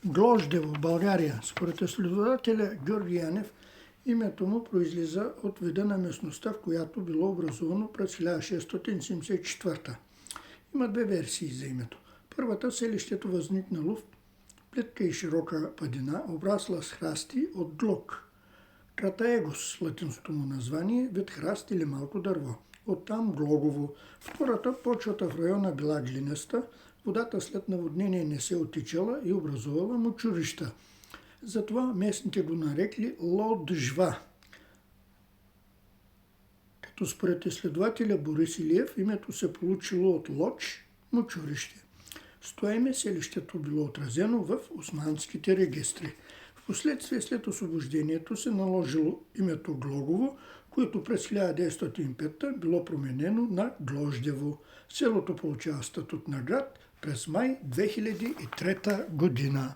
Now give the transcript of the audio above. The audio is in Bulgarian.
Глождево, България. Според изследователя Георги Янев, името му произлиза от вида на местността, в която било образувано през 1674. Има две версии за името. Първата, селището възникнало в плитка и широка падина, обрасла с храсти от глок. Кратаегос, латинското му название, вид храст или малко дърво. Оттам Глогово. Втората, почвата в района била глинеста, водата след наводнение не се отичала и образувала мочурища. Затова местните го нарекли Лоджва. Като според изследователя Борис Илиев, името се получило от Лодж, мочурище. С това име селището било отразено в османските регистри. Впоследствие след освобождението се наложило името Глогово, което през 1905 било променено на Глождево. Селото получава статут на град през май 2003 година.